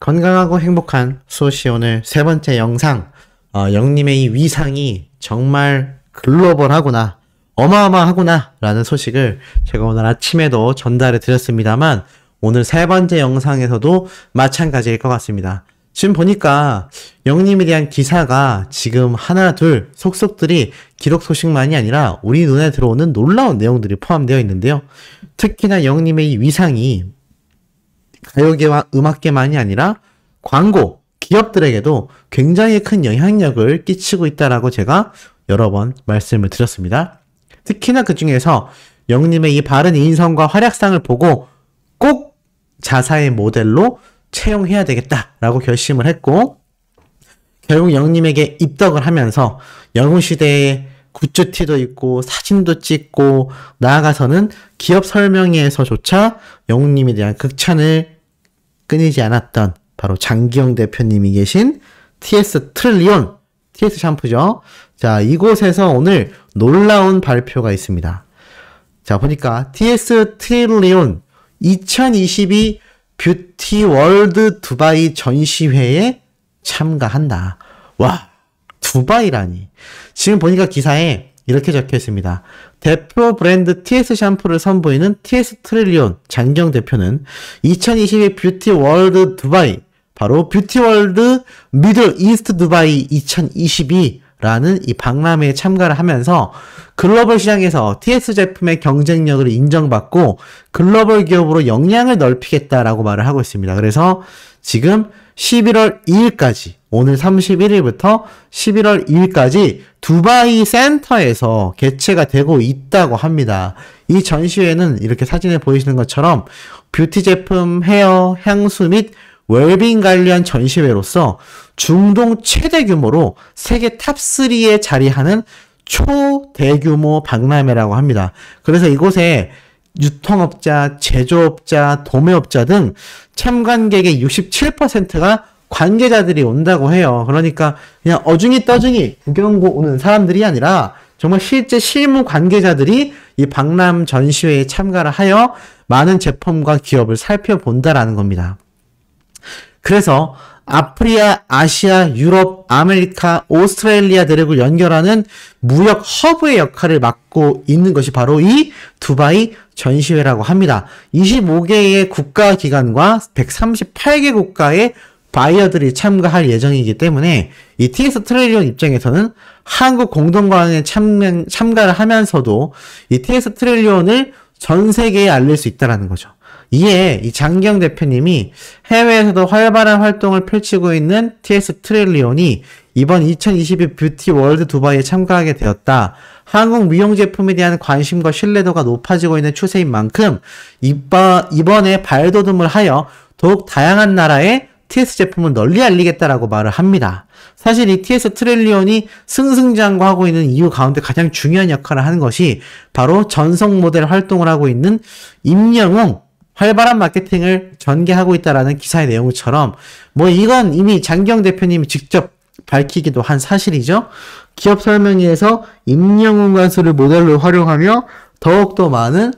건강하고 행복한 수호씨 오늘 세 번째 영상. 영님의 이 위상이 정말 글로벌하구나, 어마어마하구나 라는 소식을 제가 오늘 아침에도 전달해 드렸습니다만, 오늘 세 번째 영상에서도 마찬가지일 것 같습니다. 지금 보니까 영님에 대한 기사가 지금 하나 둘 속속들이 기록 소식만이 아니라 우리 눈에 들어오는 놀라운 내용들이 포함되어 있는데요. 특히나 영님의 이 위상이 가요계와 음악계만이 아니라 광고, 기업들에게도 굉장히 큰 영향력을 끼치고 있다라고 제가 여러 번 말씀을 드렸습니다. 특히나 그 중에서 영님의 이 바른 인성과 활약상을 보고 꼭 자사의 모델로 채용해야 되겠다라고 결심을 했고, 결국 영님에게 입덕을 하면서 영웅시대의 굿즈티도 입고 사진도 찍고, 나아가서는 기업 설명회에서조차 영웅님에 대한 극찬을 끊이지 않았던 바로 장기영 대표님이 계신 TS 트릴리온, TS 샴푸죠. 자, 이곳에서 오늘 놀라운 발표가 있습니다. 자, 보니까 TS 트릴리온 2022 뷰티 월드 두바이 전시회에 참가한다. 와, 두바이라니. 지금 보니까 기사에 이렇게 적혀 있습니다. 대표 브랜드 TS 샴푸를 선보이는 TS 트릴리온 장경 대표는 2022 뷰티 월드 두바이, 바로 뷰티 월드 미들 이스트 두바이 2022라는 이 박람회에 참가를 하면서 글로벌 시장에서 TS 제품의 경쟁력을 인정받고 글로벌 기업으로 역량을 넓히겠다라고 말을 하고 있습니다. 그래서 지금 11월 2일까지, 오늘 31일부터 11월 2일까지 두바이 센터에서 개최가 되고 있다고 합니다. 이 전시회는 이렇게 사진에 보이시는 것처럼 뷰티 제품, 헤어, 향수 및 웰빙 관련 전시회로서 중동 최대 규모로 세계 탑3에 자리하는 초대규모 박람회라고 합니다. 그래서 이곳에 유통업자, 제조업자, 도매업자 등 참관객의 67%가 관계자들이 온다고 해요. 그러니까 그냥 어중이 떠중이 구경 오는 사람들이 아니라 정말 실제 실무 관계자들이 이 박람 전시회에 참가를 하여 많은 제품과 기업을 살펴본다라는 겁니다. 그래서 아프리카, 아시아, 유럽, 아메리카, 오스트레일리아 대륙을 연결하는 무역 허브의 역할을 맡고 있는 것이 바로 이 두바이 전시회라고 합니다. 25개의 국가기관과 138개 국가의 바이어들이 참가할 예정이기 때문에 이 TS 트릴리온 입장에서는 한국 공동관에 참가를 하면서도 이 TS 트릴리온을 전 세계에 알릴 수 있다는 거죠. 이에 이 장경 대표님이 해외에서도 활발한 활동을 펼치고 있는 TS 트릴리온이 이번 2022 뷰티 월드 두바이에 참가하게 되었다. 한국 미용 제품에 대한 관심과 신뢰도가 높아지고 있는 추세인 만큼 이번에 발돋움을 하여 더욱 다양한 나라의 TS 제품을 널리 알리겠다라고 말을 합니다. 사실 이 TS 트릴리온이 승승장구하고 있는 이유 가운데 가장 중요한 역할을 하는 것이 바로 전속 모델 활동을 하고 있는 임영웅, 활발한 마케팅을 전개하고 있다라는 기사의 내용처럼, 이건 이미 장경 대표님이 직접 밝히기도 한 사실이죠. 기업 설명회에서 임영웅 가수를 모델로 활용하며 더욱더 많은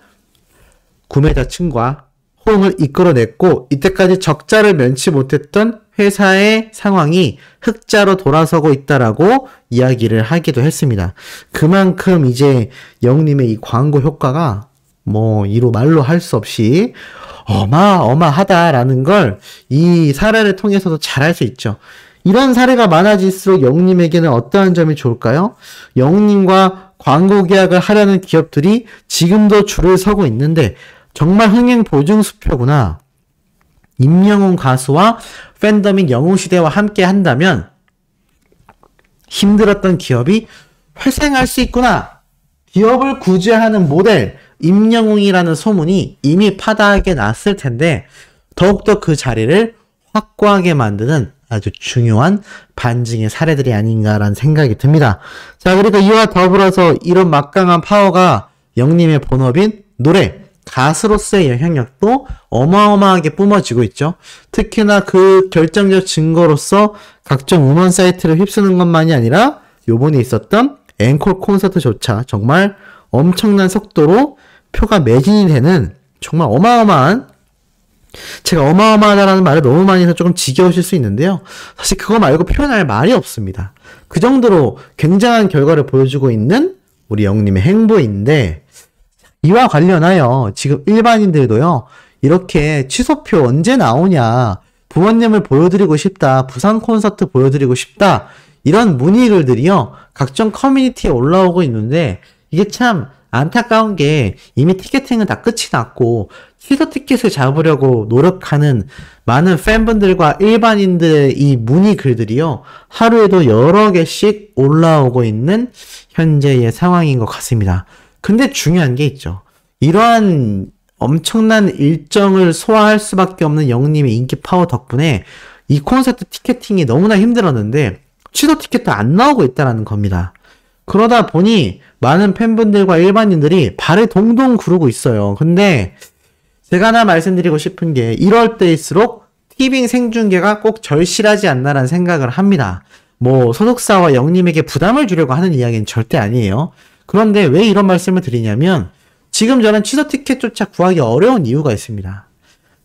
구매자층과 호응을 이끌어냈고, 이때까지 적자를 면치 못했던 회사의 상황이 흑자로 돌아서고 있다라고 이야기를 하기도 했습니다. 그만큼 이제 영님의 이 광고 효과가 이로 말로 할 수 없이 어마어마하다라는 걸 이 사례를 통해서도 잘 알 수 있죠. 이런 사례가 많아질수록 영님에게는 어떠한 점이 좋을까요? 영님과 광고 계약을 하려는 기업들이 지금도 줄을 서고 있는데 정말 흥행 보증수표구나. 임영웅 가수와 팬덤인 영웅시대와 함께 한다면 힘들었던 기업이 회생할 수 있구나. 기업을 구제하는 모델 임영웅이라는 소문이 이미 파다하게 났을 텐데 더욱더 그 자리를 확고하게 만드는 아주 중요한 반증의 사례들이 아닌가라는 생각이 듭니다. 자, 그러니까 이와 더불어서 이런 막강한 파워가 영님의 본업인 노래, 가수로서의 영향력도 어마어마하게 뿜어지고 있죠. 특히나 그 결정적 증거로서 각종 음원 사이트를 휩쓰는 것만이 아니라 요번에 있었던 앵콜 콘서트조차 정말 엄청난 속도로 표가 매진이 되는 정말 어마어마한 자체가 어마어마하다라는 말을 너무 많이 해서 조금 지겨우실 수 있는데요. 사실 그거 말고 표현할 말이 없습니다. 그 정도로 굉장한 결과를 보여주고 있는 우리 영님의 행보인데, 이와 관련하여 지금 일반인들도요, 이렇게 취소표 언제 나오냐, 부모님을 보여드리고 싶다, 부산 콘서트 보여드리고 싶다, 이런 문의글들이요, 각종 커뮤니티에 올라오고 있는데, 이게 참 안타까운 게 이미 티켓팅은 다 끝이 났고 취소 티켓을 잡으려고 노력하는 많은 팬분들과 일반인들의 이 문의 글들이요, 하루에도 여러 개씩 올라오고 있는 현재의 상황인 것 같습니다. 근데 중요한 게 있죠. 이러한 엄청난 일정을 소화할 수밖에 없는 영님의 인기 파워 덕분에 이 콘서트 티켓팅이 너무나 힘들었는데 취소 티켓도 안 나오고 있다는 겁니다. 그러다 보니 많은 팬분들과 일반인들이 발을 동동 구르고 있어요. 근데 제가 하나 말씀드리고 싶은 게, 이럴 때일수록 티빙 생중계가 꼭 절실하지 않나라는 생각을 합니다. 뭐 소속사와 영님에게 부담을 주려고 하는 이야기는 절대 아니에요. 그런데 왜 이런 말씀을 드리냐면, 지금 저는 취소 티켓조차 구하기 어려운 이유가 있습니다.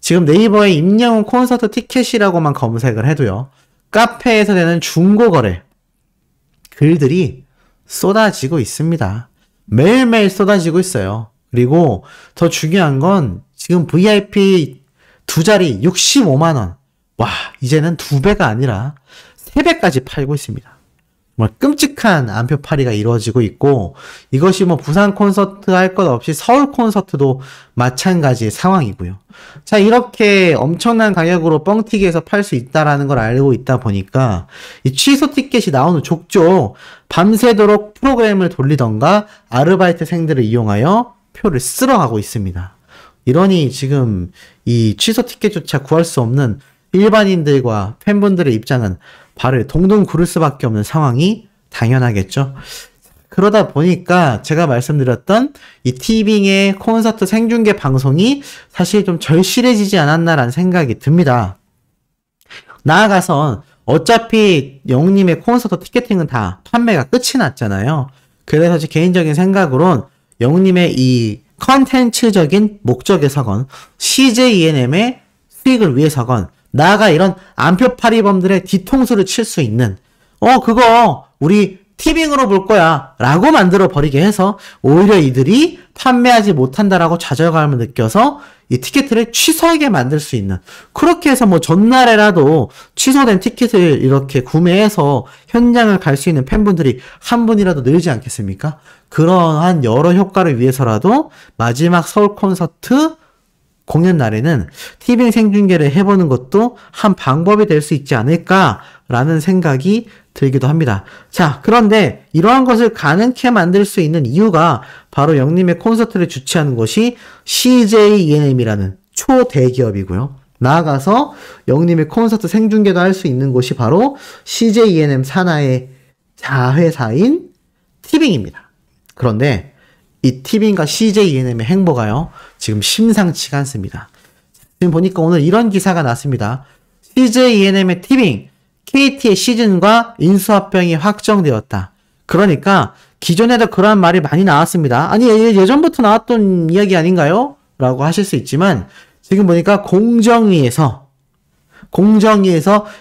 지금 네이버에 임영웅 콘서트 티켓이라고만 검색을 해도요, 카페에서 되는 중고거래 글들이 쏟아지고 있습니다. 매일매일 쏟아지고 있어요. 그리고 더 중요한 건 지금 VIP 두 자리 65만원. 와, 이제는 2배가 아니라 3배까지 팔고 있습니다. 정말 끔찍한 안표팔이가 이루어지고 있고, 이것이 뭐 부산 콘서트 할 것 없이 서울 콘서트도 마찬가지의 상황이고요. 자, 이렇게 엄청난 가격으로 뻥튀기해서 팔 수 있다라는 걸 알고 있다 보니까 이 취소 티켓이 나오는 족족 밤새도록 프로그램을 돌리던가 아르바이트생들을 이용하여 표를 쓸어가고 있습니다. 이러니 지금 이 취소 티켓조차 구할 수 없는 일반인들과 팬분들의 입장은 발을 동동 구를 수밖에 없는 상황이 당연하겠죠. 그러다 보니까 제가 말씀드렸던 이 티빙의 콘서트 생중계 방송이 사실 좀 절실해지지 않았나라는 생각이 듭니다. 나아가선 어차피 영웅님의 콘서트 티켓팅은 다 판매가 끝이 났잖아요. 그래서 제 개인적인 생각으론 영웅님의 이 컨텐츠적인 목적에서건 CJ ENM의 수익을 위해서건, 나아가 이런 안표파리범들의 뒤통수를 칠 수 있는 그거 우리 티빙으로 볼 거야 라고 만들어 버리게 해서 오히려 이들이 판매하지 못한다라고 좌절감을 느껴서 이 티켓을 취소하게 만들 수 있는, 그렇게 해서 뭐 전날에라도 취소된 티켓을 이렇게 구매해서 현장을 갈 수 있는 팬분들이 한 분이라도 늘지 않겠습니까? 그러한 여러 효과를 위해서라도 마지막 서울 콘서트 공연 날에는 티빙 생중계를 해보는 것도 한 방법이 될 수 있지 않을까라는 생각이 들기도 합니다. 자, 그런데 이러한 것을 가능케 만들 수 있는 이유가 바로 영님의 콘서트를 주최하는 곳이 CJ ENM이라는 초대기업이고요. 나아가서 영님의 콘서트 생중계도 할 수 있는 곳이 바로 CJ ENM 산하의 자회사인 티빙입니다. 그런데 이 티빙과 CJ ENM의 행보가요, 지금 심상치가 않습니다. 지금 보니까 오늘 이런 기사가 났습니다. CJ ENM의 티빙, KT의 시즌과 인수합병이 확정되었다. 그러니까 기존에도 그러한 말이 많이 나왔습니다. 아니, 예전부터 나왔던 이야기 아닌가요? 라고 하실 수 있지만, 지금 보니까 공정위에서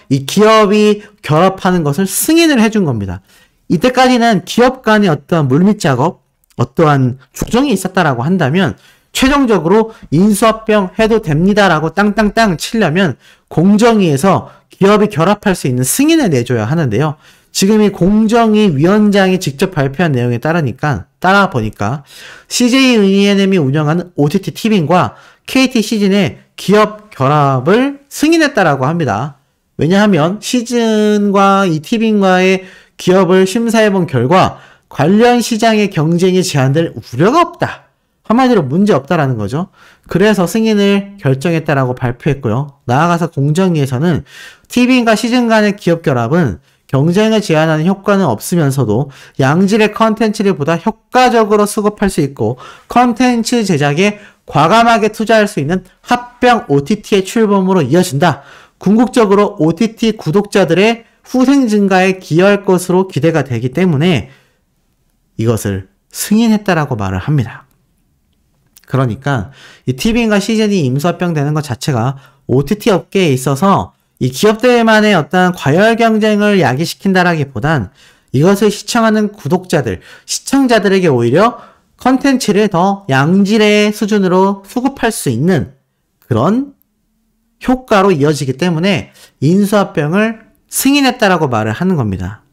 이 기업이 결합하는 것을 승인을 해준 겁니다. 이때까지는 기업 간의 어떠한 물밑 작업, 어떠한 조정이 있었다라고 한다면 최종적으로 인수합병 해도 됩니다라고 땅땅땅 치려면 공정위에서 기업이 결합할 수 있는 승인을 내줘야 하는데요. 지금 이 공정위 위원장이 직접 발표한 내용에 따라 보니까 CJ ENM이 운영하는 OTT 티빙과 KT 시즌의 기업 결합을 승인했다라고 합니다. 왜냐하면 시즌과 이 티빙과의 기업을 심사해본 결과 관련 시장의 경쟁이 제한될 우려가 없다. 한마디로 문제 없다라는 거죠. 그래서 승인을 결정했다라고 발표했고요. 나아가서 공정위에서는 티빙과 시즌 간의 기업 결합은 경쟁을 제한하는 효과는 없으면서도 양질의 컨텐츠를 보다 효과적으로 수급할 수 있고 컨텐츠 제작에 과감하게 투자할 수 있는 합병 OTT의 출범으로 이어진다. 궁극적으로 OTT 구독자들의 후생 증가에 기여할 것으로 기대가 되기 때문에 이것을 승인했다라고 말을 합니다. 그러니까 이 티빙과 시즌이 임수합병 되는 것 자체가 OTT 업계에 있어서 이 기업들만의 어떤 과열 경쟁을 야기시킨다라기보단 이것을 시청하는 구독자들, 시청자들에게 오히려 컨텐츠를 더 양질의 수준으로 수급할 수 있는 그런 효과로 이어지기 때문에 인수합병을 승인했다라고 말을 하는 겁니다.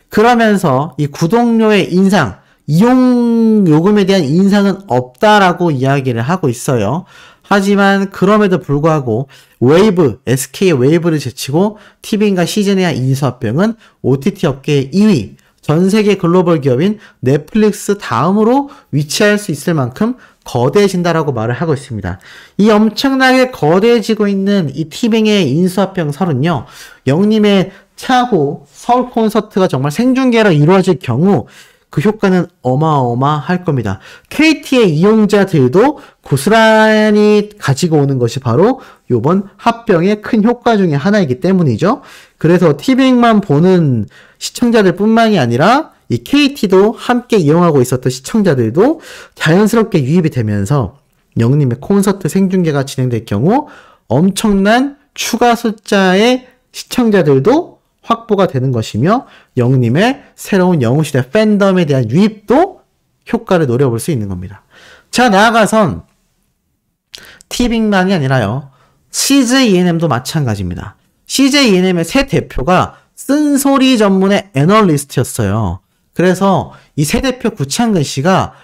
그러면서 이 구독료의 인상, 이용 요금에 대한 인상은 없다라고 이야기를 하고 있어요. 하지만 그럼에도 불구하고 웨이브, SK의 웨이브를 제치고 티빙과 CJ에 대한 인수합병은 OTT 업계의 2위, 전 세계 글로벌 기업인 넷플릭스 다음으로 위치할 수 있을 만큼 거대해진다라고 말을 하고 있습니다. 이 엄청나게 거대해지고 있는 이 티빙의 인수합병 설은요, 영님의 차후 서울 콘서트가 정말 생중계로 이루어질 경우 그 효과는 어마어마할 겁니다. KT의 이용자들도 고스란히 가지고 오는 것이 바로 이번 합병의 큰 효과 중에 하나이기 때문이죠. 그래서 티빙만 보는 시청자들 뿐만이 아니라 이 KT도 함께 이용하고 있었던 시청자들도 자연스럽게 유입이 되면서 영님의 콘서트 생중계가 진행될 경우 엄청난 추가 숫자의 시청자들도 확보가 되는 것이며 영님의 새로운 영웅시대 팬덤에 대한 유입도 효과를 노려볼 수 있는 겁니다. 자, 나아가선 티빙만이 아니라요, CJ ENM도 마찬가지입니다. CJ ENM의 새 대표가 쓴소리 전문의 애널리스트였어요. 그래서 이 새 대표 구창근 씨가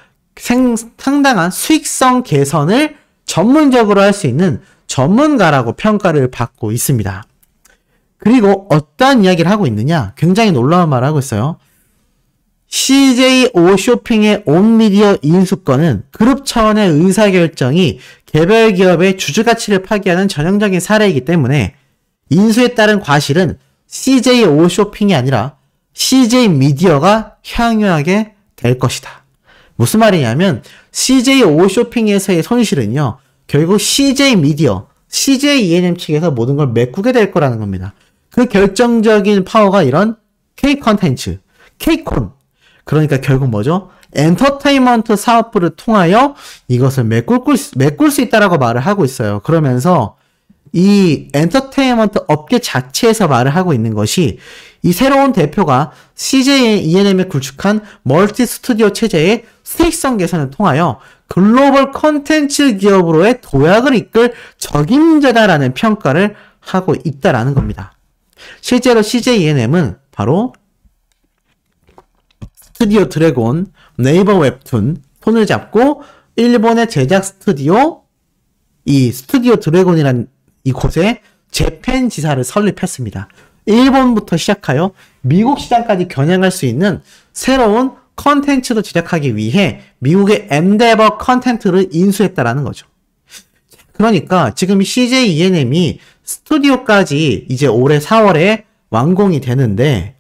상당한 수익성 개선을 전문적으로 할 수 있는 전문가라고 평가를 받고 있습니다. 그리고 어떠한 이야기를 하고 있느냐? 굉장히 놀라운 말을 하고 있어요. CJ 오쇼핑의 온미디어 인수권은 그룹 차원의 의사결정이 개별 기업의 주주가치를 파기하는 전형적인 사례이기 때문에 인수에 따른 과실은 CJ 오쇼핑이 아니라 CJ 미디어가 향유하게 될 것이다. 무슨 말이냐면 CJ 오쇼핑에서의 손실은요, 결국 CJ 미디어, CJ ENM 측에서 모든 걸 메꾸게 될 거라는 겁니다. 그 결정적인 파워가 이런 K-컨텐츠, K-콘. 그러니까 결국 뭐죠? 엔터테인먼트 사업부를 통하여 이것을 메꿀 수 있다라고 말을 하고 있어요. 그러면서 이 엔터테인먼트 업계 자체에서 말을 하고 있는 것이 이 새로운 대표가 CJ ENM에 구축한 멀티 스튜디오 체제의 수익성 개선을 통하여 글로벌 컨텐츠 기업으로의 도약을 이끌 적임자다라는 평가를 하고 있다라는 겁니다. 실제로 CJ ENM은 바로 스튜디오 드래곤, 네이버 웹툰 손을 잡고 일본의 제작 스튜디오, 이 스튜디오 드래곤이라는 이곳에 재팬 지사를 설립했습니다. 일본부터 시작하여 미국 시장까지 겨냥할 수 있는 새로운 컨텐츠도 제작하기 위해 미국의 엔데버 컨텐츠를 인수했다라는 거죠. 그러니까 지금 CJ ENM이 스튜디오까지 이제 올해 4월에 완공이 됐는데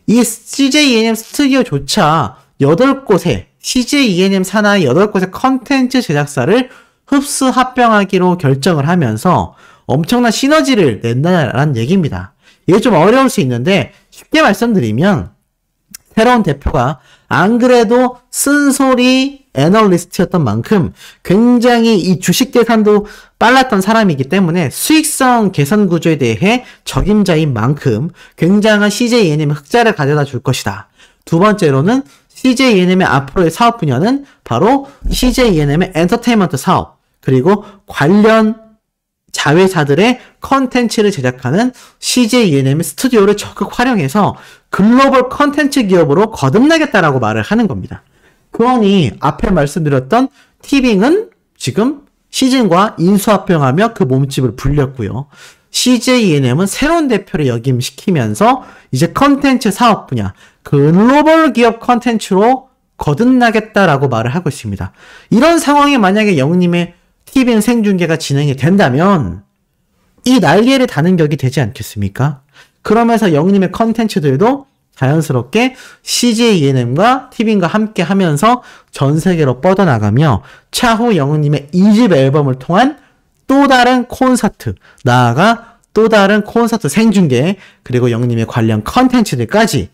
이 CJ ENM 스튜디오조차 8곳의 CJ ENM 산하의 8곳의 컨텐츠 제작사를 흡수 합병하기로 결정을 하면서 엄청난 시너지를 낸다라는 얘기입니다. 이게 좀 어려울 수 있는데 쉽게 말씀드리면 새로운 대표가 안 그래도 쓴소리 애널리스트였던 만큼 굉장히 이 주식 계산도 빨랐던 사람이기 때문에 수익성 개선 구조에 대해 적임자인 만큼 굉장한 CJ ENM의 흑자를 가져다 줄 것이다. 두 번째로는 CJ ENM의 앞으로의 사업 분야는 바로 CJ ENM의 엔터테인먼트 사업, 그리고 관련 자회사들의 컨텐츠를 제작하는 CJ ENM의 스튜디오를 적극 활용해서 글로벌 컨텐츠 기업으로 거듭나겠다라고 말을 하는 겁니다. 그러니 앞에 말씀드렸던 티빙은 지금 시즌과 인수합병하며 그 몸집을 불렸고요. CJ ENM은 새로운 대표를 역임시키면서 이제 컨텐츠 사업 분야, 글로벌 기업 컨텐츠로 거듭나겠다라고 말을 하고 있습니다. 이런 상황에 만약에 영님의 TVN 생중계가 진행이 된다면 이 날개를 다는 격이 되지 않겠습니까? 그러면서 영님의 컨텐츠들도 자연스럽게 CJ ENM과 TVN과 함께 하면서 전 세계로 뻗어나가며 차후 영님의 2집 앨범을 통한 또 다른 콘서트, 나아가 또 다른 콘서트 생중계, 그리고 영님의 관련 컨텐츠들까지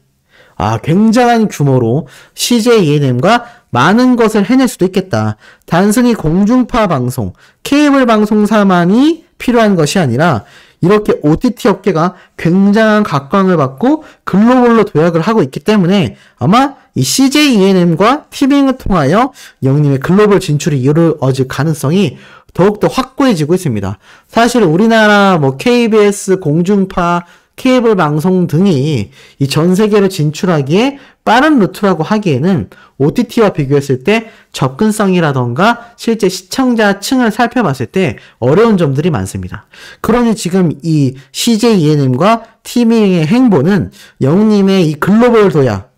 굉장한 규모로 CJ ENM과 많은 것을 해낼 수도 있겠다. 단순히 공중파 방송, 케이블 방송사만이 필요한 것이 아니라 이렇게 OTT 업계가 굉장한 각광을 받고 글로벌로 도약을 하고 있기 때문에 아마 이 CJ ENM과 티빙을 통하여 영님의 글로벌 진출이 이루어질 가능성이 더욱더 확고해지고 있습니다. 사실 우리나라 KBS 공중파 케이블 방송 등이 이 전 세계로 진출하기에 빠른 루트라고 하기에는 OTT와 비교했을 때 접근성이라던가 실제 시청자층을 살펴봤을 때 어려운 점들이 많습니다. 그러니 지금 이 CJ ENM과 티빙의 행보는 영님의 이 글로벌 도약,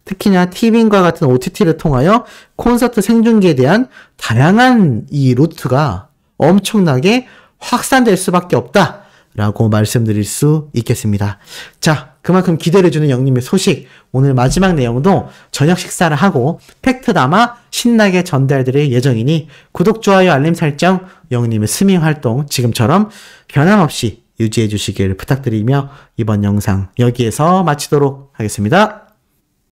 특히나 티빙과 같은 OTT를 통하여 콘서트 생중계에 대한 다양한 이 루트가 엄청나게 확산될 수밖에 없다 라고 말씀드릴 수 있겠습니다. 자, 그만큼 기대를 주는 영님의 소식, 오늘 마지막 내용도 저녁 식사를 하고 팩트 담아 신나게 전달드릴 예정이니 구독, 좋아요, 알림 설정, 영님의 스밍 활동 지금처럼 변함없이 유지해 주시길 부탁드리며 이번 영상 여기에서 마치도록 하겠습니다.